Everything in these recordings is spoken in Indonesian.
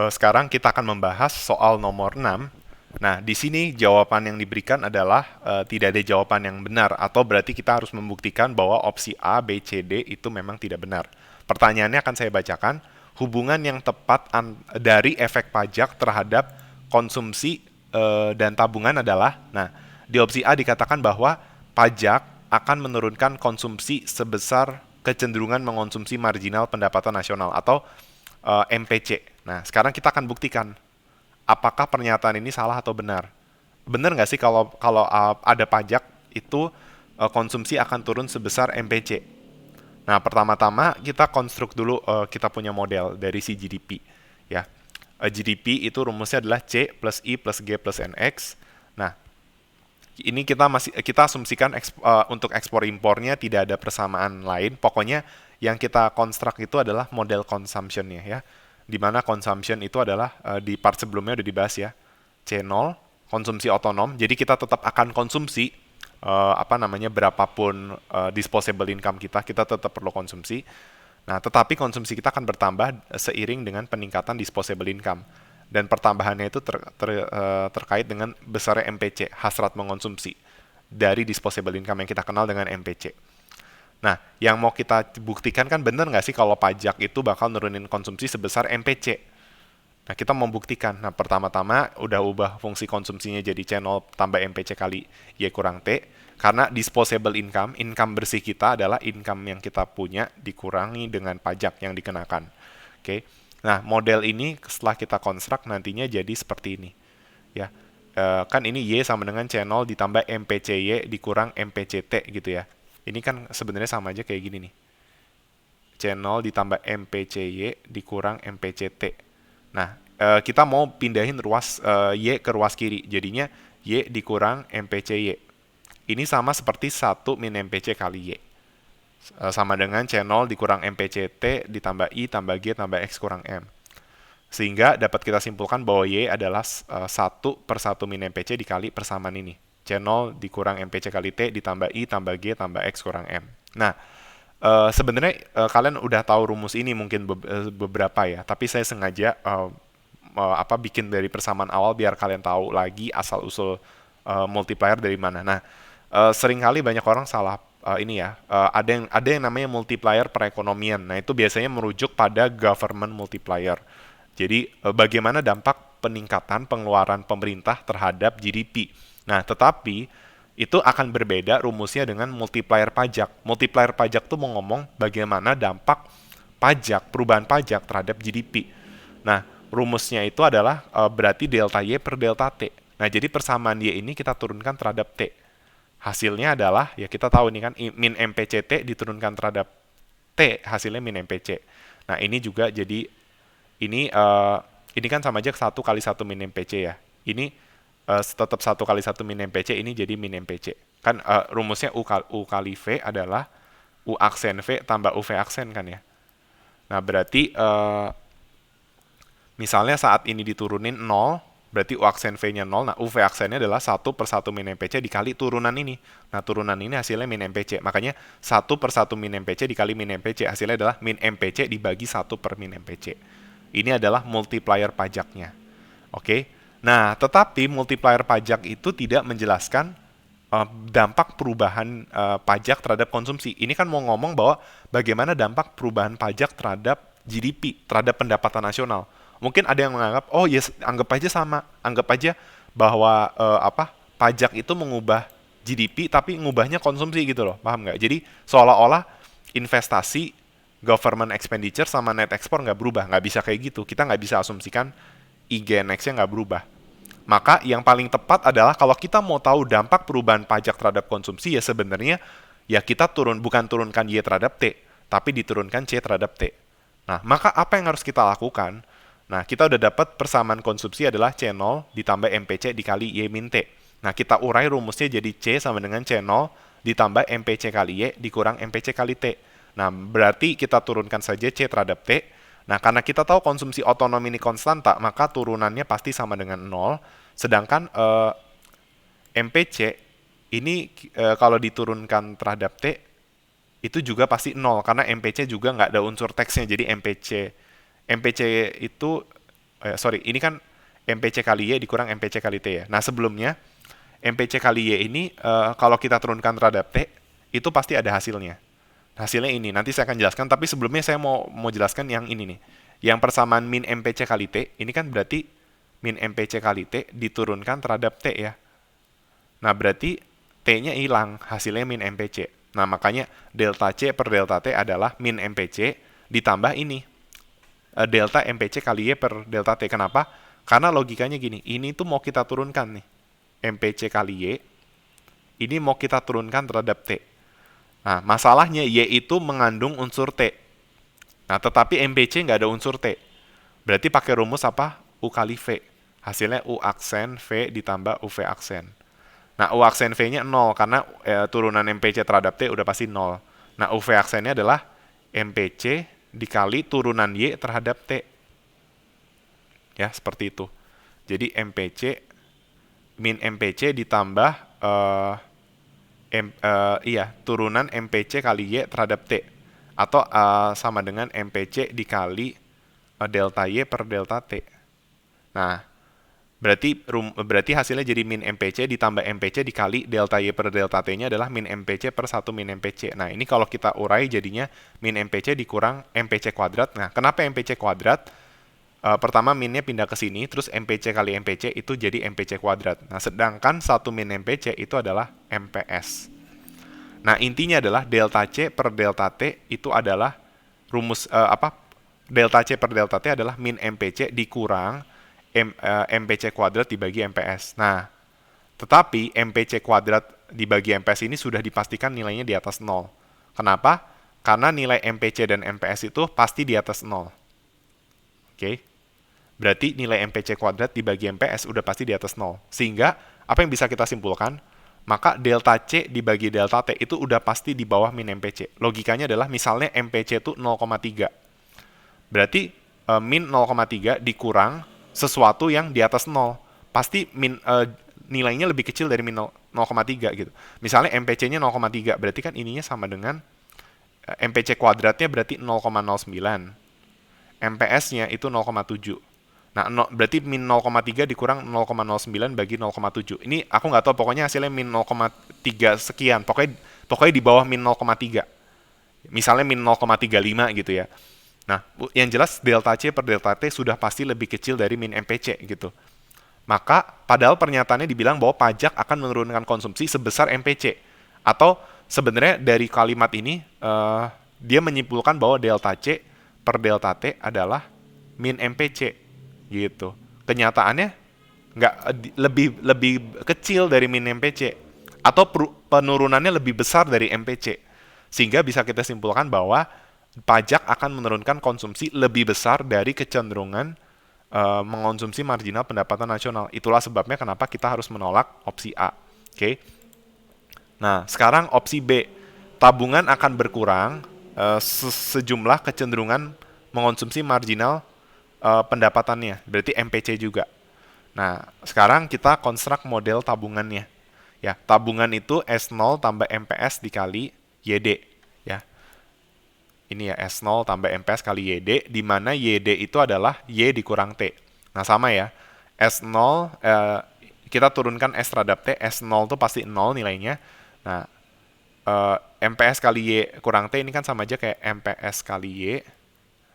Sekarang kita akan membahas soal nomor 6. Nah, di sini jawaban yang diberikan adalah tidak ada jawaban yang benar, atau berarti kita harus membuktikan bahwa opsi A, B, C, D itu memang tidak benar. Pertanyaannya akan saya bacakan. Hubungan yang tepat dari efek pajak terhadap konsumsi dan tabungan adalah, nah, di opsi A dikatakan bahwa pajak akan menurunkan konsumsi sebesar kecenderungan mengonsumsi marginal pendapatan nasional atau MPC. Nah, sekarang kita akan buktikan apakah pernyataan ini salah atau benar. Benar nggak sih kalau kalau ada pajak itu konsumsi akan turun sebesar MPC? Nah, pertama-tama kita konstruk dulu, kita punya model dari si GDP. Ya, GDP itu rumusnya adalah C plus I plus G plus NX. Nah, ini kita asumsikan untuk ekspor impornya tidak ada persamaan lain. Pokoknya yang kita konstruk itu adalah model consumption-nya ya. Di mana consumption itu adalah di part sebelumnya udah dibahas ya. C0 konsumsi otonom. Jadi kita tetap akan konsumsi berapapun disposable income kita tetap perlu konsumsi. Nah, tetapi konsumsi kita akan bertambah seiring dengan peningkatan disposable income. Dan pertambahannya itu terkait dengan besarnya MPC, hasrat mengonsumsi, dari disposable income yang kita kenal dengan MPC. Nah, yang mau kita buktikan kan bener nggak sih kalau pajak itu bakal nurunin konsumsi sebesar MPC? Nah, kita mau buktikan. Nah, pertama-tama udah ubah fungsi konsumsinya jadi C0 tambah MPC kali Y kurang T. Karena disposable income, income bersih kita adalah income yang kita punya dikurangi dengan pajak yang dikenakan. Oke. Nah, model ini setelah kita konstruk nantinya jadi seperti ini. Ya. Kan ini Y sama dengan C0 ditambah MPCY dikurang MPCT gitu ya. Ini kan sebenarnya sama aja kayak gini nih. C0 ditambah MPCY dikurang MPCT. Nah, kita mau pindahin ruas Y ke ruas kiri. Jadinya Y dikurang MPCY. Ini sama seperti 1 min MPC kali Y. Sama dengan C0 dikurang MPCT ditambah I tambah G tambah X kurang M. Sehingga dapat kita simpulkan bahwa Y adalah 1 per 1 min MPC dikali persamaan ini. C0 dikurang MPC kali T ditambah I tambah G tambah X kurang M. Nah, sebenarnya kalian udah tahu rumus ini mungkin beberapa ya, tapi saya sengaja bikin dari persamaan awal biar kalian tahu lagi asal usul multiplier dari mana. Nah, seringkali banyak orang salah ada yang namanya multiplier perekonomian. Nah, itu biasanya merujuk pada government multiplier. Jadi bagaimana dampak peningkatan pengeluaran pemerintah terhadap GDP. Nah, tetapi itu akan berbeda rumusnya dengan multiplier pajak. Multiplier pajak tuh mau ngomong bagaimana dampak pajak, perubahan pajak terhadap GDP. Nah, rumusnya itu adalah berarti delta Y per delta T. Nah, jadi persamaan Y ini kita turunkan terhadap T. Hasilnya adalah, ya kita tahu ini kan, min MPCT diturunkan terhadap T, hasilnya min MPC. Nah, ini juga jadi, ini kan sama aja 1 kali 1 min MPC ya. Ini tetap 1 kali 1 min MPC, ini jadi min MPC. Kan rumusnya U kali V adalah U aksen V tambah UV aksen kan ya. Nah, berarti misalnya saat ini diturunin 0, berarti U aksen V-nya 0. Nah, UV aksennya adalah 1 per 1 min MPC dikali turunan ini. Nah, turunan ini hasilnya min MPC. Makanya 1 per 1 min MPC dikali min MPC. Hasilnya adalah min MPC dibagi 1 per min MPC. Ini adalah multiplier pajaknya. Oke. Nah, tetapi multiplier pajak itu tidak menjelaskan dampak perubahan pajak terhadap konsumsi. Ini kan mau ngomong bahwa bagaimana dampak perubahan pajak terhadap GDP, terhadap pendapatan nasional. Mungkin ada yang menganggap, oh yes, anggap aja sama, anggap aja bahwa pajak itu mengubah GDP, tapi ngubahnya konsumsi gitu loh, paham nggak? Jadi seolah-olah investasi, government expenditure sama net export nggak berubah, nggak bisa kayak gitu. Kita nggak bisa asumsikan IGNX-nya nggak berubah. Maka yang paling tepat adalah kalau kita mau tahu dampak perubahan pajak terhadap konsumsi ya sebenarnya ya kita bukan turunkan Y terhadap T, tapi diturunkan C terhadap T. Nah, maka apa yang harus kita lakukan? Nah, kita udah dapat persamaan konsumsi adalah C0 ditambah MPC dikali Y min T. Nah, kita urai rumusnya jadi C sama dengan C0 ditambah MPC kali Y dikurang MPC kali T. Nah, berarti kita turunkan saja C terhadap T. Nah, karena kita tahu konsumsi otonom ini konstanta, maka turunannya pasti sama dengan 0. Sedangkan MPC ini kalau diturunkan terhadap T, itu juga pasti 0. Karena MPC juga nggak ada unsur teksnya. Jadi MPC itu ini kan MPC kali Y dikurang MPC kali T ya. Nah, sebelumnya MPC kali Y ini kalau kita turunkan terhadap T, itu pasti ada hasilnya. Hasilnya ini, nanti saya akan jelaskan, tapi sebelumnya saya mau jelaskan yang ini nih. Yang persamaan min MPC kali T, ini kan berarti min MPC kali T diturunkan terhadap T ya. Nah, berarti T-nya hilang, hasilnya min MPC. Nah, makanya delta C per delta T adalah min MPC ditambah ini. Delta MPC kali Y per delta T. Kenapa? Karena logikanya gini, ini tuh mau kita turunkan nih. MPC kali Y, ini mau kita turunkan terhadap T. Nah, masalahnya Y itu mengandung unsur T. Nah, tetapi MPC nggak ada unsur T. Berarti pakai rumus apa? U kali V. Hasilnya U aksen V ditambah UV aksen. Nah, U aksen V-nya 0 karena turunan MPC terhadap T udah pasti 0. Nah, UV aksennya adalah MPC dikali turunan Y terhadap T. Ya, seperti itu. Jadi MPC, min MPC ditambah turunan MPC kali Y terhadap T. Atau sama dengan MPC dikali delta Y per delta T. Nah, berarti hasilnya jadi min MPC ditambah MPC dikali delta Y per delta T-nya adalah min MPC per 1 min MPC. Nah, ini kalau kita urai jadinya min MPC dikurang MPC kuadrat. Nah, kenapa MPC kuadrat? Pertama minnya pindah ke sini, terus MPC kali MPC itu jadi MPC kuadrat. Nah, sedangkan 1 min MPC itu adalah MPS. Nah, intinya adalah delta C per delta T itu adalah rumus delta C per delta T adalah min MPC dikurang MPC kuadrat dibagi MPS. Nah, tetapi MPC kuadrat dibagi MPS ini sudah dipastikan nilainya di atas 0. Kenapa? Karena nilai MPC dan MPS itu pasti di atas 0. Oke. Berarti nilai MPC kuadrat dibagi MPS udah pasti di atas 0. Sehingga, apa yang bisa kita simpulkan? Maka delta C dibagi delta T itu udah pasti di bawah min MPC. Logikanya adalah misalnya MPC itu 0,3. Berarti min 0,3 dikurang sesuatu yang di atas 0. Pasti nilainya lebih kecil dari min 0,3 gitu. Misalnya MPC-nya 0,3, berarti kan ininya sama dengan MPC kuadratnya berarti 0,09. MPS-nya itu 0,7. Nah, berarti min 0,3 dikurang 0,09 bagi 0,7. Ini aku nggak tahu, pokoknya hasilnya min 0,3 sekian. Pokoknya di bawah min 0,3. Misalnya min 0,35 gitu ya. Nah, yang jelas delta C per delta T sudah pasti lebih kecil dari min MPC gitu. Maka, padahal pernyataannya dibilang bahwa pajak akan menurunkan konsumsi sebesar MPC. Atau sebenarnya dari kalimat ini, dia menyimpulkan bahwa delta C per delta T adalah min MPC. Gitu. Kenyataannya nggak lebih kecil dari min MPC atau penurunannya lebih besar dari MPC, sehingga bisa kita simpulkan bahwa pajak akan menurunkan konsumsi lebih besar dari kecenderungan mengonsumsi marginal pendapatan nasional. Itulah sebabnya kenapa kita harus menolak opsi A. Oke. Nah, sekarang opsi B, tabungan akan berkurang sejumlah kecenderungan mengonsumsi marginal pendapatannya, berarti MPC juga. Nah, sekarang kita konstruk model tabungannya. Ya, tabungan itu S0 tambah MPS dikali YD. Ya, ini ya S0 tambah MPS kali YD, di mana YD itu adalah Y dikurang T. Nah, sama ya. S0, kita turunkan S terhadap T, S0 itu pasti 0 nilainya. Nah, MPS kali Y kurang T ini kan sama aja kayak MPS kali Y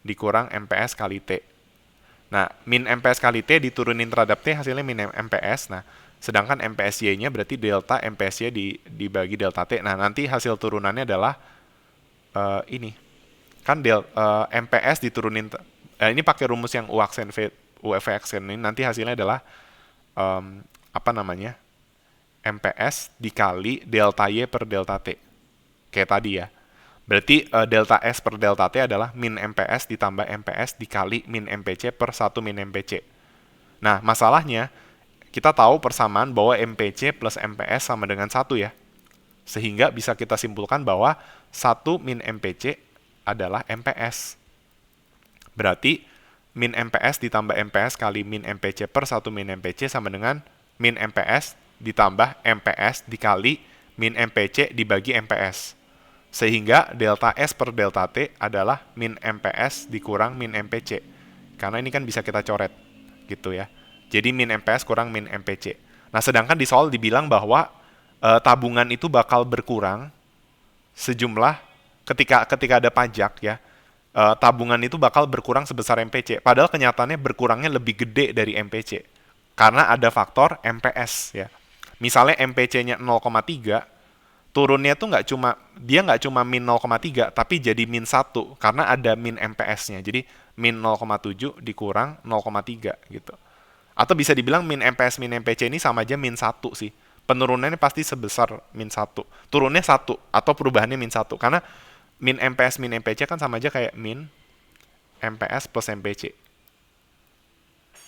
dikurang MPS kali T. Nah, min MPS kali T diturunin terhadap T hasilnya min MPS. Nah, sedangkan MPS Y-nya berarti delta MPS Y dibagi delta T. Nah, nanti hasil turunannya adalah ini. Kan MPS diturunin, ini pakai rumus yang U aksen V, UV aksen ini, nanti hasilnya adalah MPS dikali delta Y per delta T. Kayak tadi ya. Berarti delta S per delta T adalah min MPS ditambah MPS dikali min MPC per 1 min MPC. Nah, masalahnya, kita tahu persamaan bahwa MPC plus MPS sama dengan 1 ya. Sehingga bisa kita simpulkan bahwa 1 min MPC adalah MPS. Berarti min MPS ditambah MPS kali min MPC per 1 min MPC sama dengan min MPS ditambah MPS dikali min MPC dibagi MPS. Sehingga delta S per delta T adalah min MPS dikurang min MPC. Karena ini kan bisa kita coret. gitu ya. Jadi min MPS kurang min MPC. Nah, sedangkan di soal dibilang bahwa tabungan itu bakal berkurang sejumlah ketika ada pajak ya, tabungan itu bakal berkurang sebesar MPC. Padahal kenyataannya berkurangnya lebih gede dari MPC karena ada faktor MPS ya. Misalnya MPC-nya 0,3, turunnya tuh nggak cuma min 0,3 tapi jadi min 1 karena ada min MPS-nya. Jadi min 0,7 dikurang 0,3 gitu. Atau bisa dibilang min MPS min MPC ini sama aja min 1 sih. Penurunannya pasti sebesar min 1. Turunnya 1 atau perubahannya min 1 karena min MPS min MPC kan sama aja kayak min MPS plus MPC.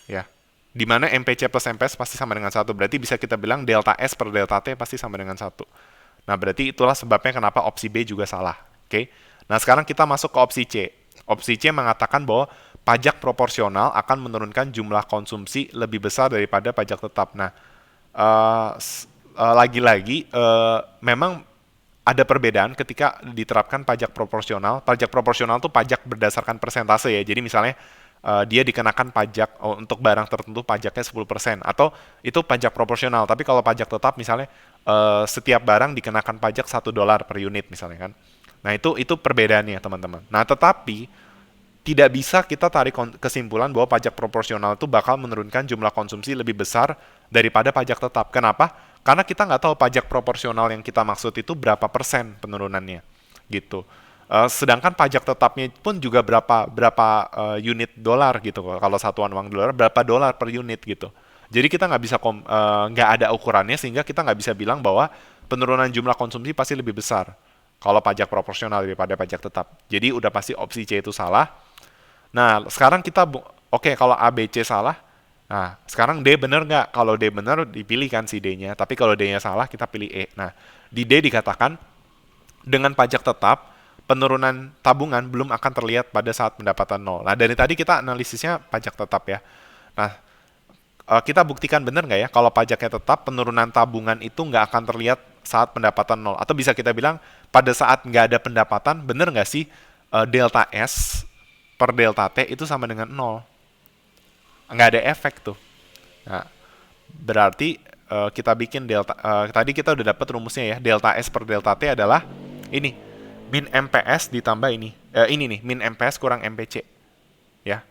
Ya. Di mana MPC plus MPS pasti sama dengan 1. Berarti bisa kita bilang delta S per delta T pasti sama dengan 1. Nah, berarti itulah sebabnya kenapa opsi B juga salah. Oke. Nah, sekarang kita masuk ke opsi C. Opsi C mengatakan bahwa pajak proporsional akan menurunkan jumlah konsumsi lebih besar daripada pajak tetap. Nah, lagi-lagi memang ada perbedaan ketika diterapkan pajak proporsional. Pajak proporsional itu pajak berdasarkan persentase ya. Jadi misalnya dia dikenakan pajak untuk barang tertentu pajaknya 10% atau itu pajak proporsional. Tapi kalau pajak tetap misalnya setiap barang dikenakan pajak $1 per unit misalnya kan. Nah, itu perbedaannya teman-teman. Nah, tetapi tidak bisa kita tarik kesimpulan bahwa pajak proporsional itu bakal menurunkan jumlah konsumsi lebih besar daripada pajak tetap. Kenapa? Karena kita nggak tahu pajak proporsional yang kita maksud itu berapa persen penurunannya, gitu. Sedangkan pajak tetapnya pun juga berapa unit dolar gitu. Kalau satuan uang dolar berapa dolar per unit gitu. Jadi kita nggak bisa nggak ada ukurannya sehingga kita nggak bisa bilang bahwa penurunan jumlah konsumsi pasti lebih besar kalau pajak proporsional daripada pajak tetap. Jadi udah pasti opsi C itu salah. Nah, sekarang kita oke, kalau A, B, C salah. Nah, sekarang D bener nggak? Kalau D bener, dipilih kan si D-nya. Tapi kalau D-nya salah, kita pilih E. Nah, di D dikatakan, dengan pajak tetap, penurunan tabungan belum akan terlihat pada saat pendapatan nol. Nah, dari tadi kita analisisnya pajak tetap ya. Nah, kita buktikan bener nggak ya? Kalau pajaknya tetap, penurunan tabungan itu nggak akan terlihat saat pendapatan nol. Atau bisa kita bilang, pada saat nggak ada pendapatan, bener nggak sih delta S per delta T itu sama dengan 0. Nggak ada efek tuh. Nah, berarti kita bikin delta, tadi kita udah dapat rumusnya ya, delta S per delta T adalah ini, min MPS ditambah ini nih, min MPS kurang MPC. Ya.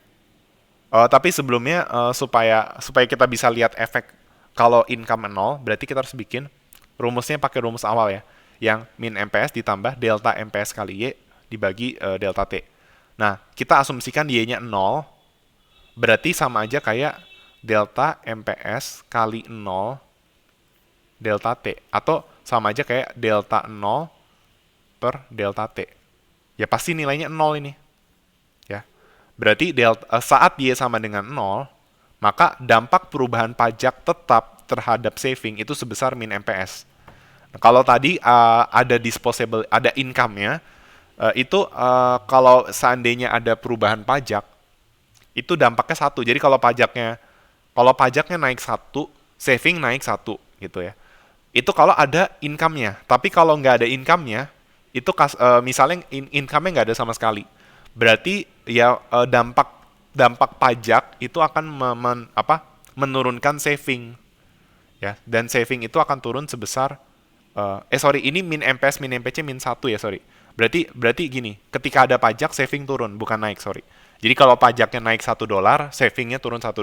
Tapi sebelumnya supaya kita bisa lihat efek kalau income 0, berarti kita harus bikin rumusnya pakai rumus awal ya, yang min MPS ditambah delta MPS kali Y dibagi delta T. Nah, kita asumsikan Y-nya 0, berarti sama aja kayak delta MPS kali 0 delta T. Atau sama aja kayak delta 0 per delta T. Ya pasti nilainya 0 ini. Ya. Berarti saat Y sama dengan 0, maka dampak perubahan pajak tetap terhadap saving itu sebesar min MPS. Nah, kalau tadi ada disposable, ada income-nya, itu kalau seandainya ada perubahan pajak, itu dampaknya 1. Jadi kalau pajaknya naik 1, saving naik 1 gitu ya. Itu kalau ada income-nya. Tapi kalau nggak ada income-nya, itu misalnya income-nya nggak ada sama sekali. Berarti ya dampak pajak itu akan menurunkan saving. Ya, dan saving itu akan turun sebesar ini min MPS min MPC min 1 ya, sorry. Berarti gini, ketika ada pajak, saving turun, bukan naik, sorry. Jadi kalau pajaknya naik $1, savingnya turun $1.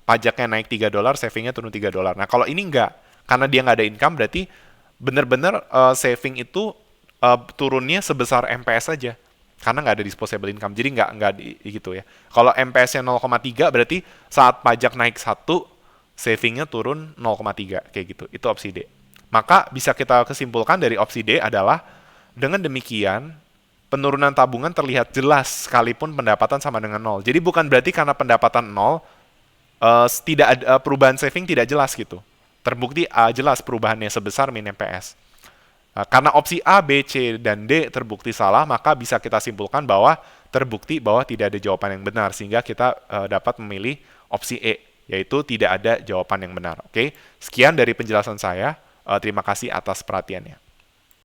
Pajaknya naik $3, savingnya turun $3. Nah, kalau ini enggak, karena dia nggak ada income, berarti benar-benar saving itu turunnya sebesar MPS saja. Karena nggak ada disposable income, jadi nggak gitu ya. Kalau MPS-nya 0,3, berarti saat pajak naik 1, savingnya turun 0,3, kayak gitu. Itu opsi D. Maka bisa kita kesimpulkan dari opsi D adalah, dengan demikian, penurunan tabungan terlihat jelas sekalipun pendapatan sama dengan 0. Jadi bukan berarti karena pendapatan 0, tidak ada perubahan saving tidak jelas gitu. Terbukti jelas perubahannya sebesar min MPS. Karena opsi A, B, C, dan D terbukti salah, maka bisa kita simpulkan bahwa terbukti bahwa tidak ada jawaban yang benar, sehingga kita dapat memilih opsi E, yaitu tidak ada jawaban yang benar. Oke, sekian dari penjelasan saya. Terima kasih atas perhatiannya.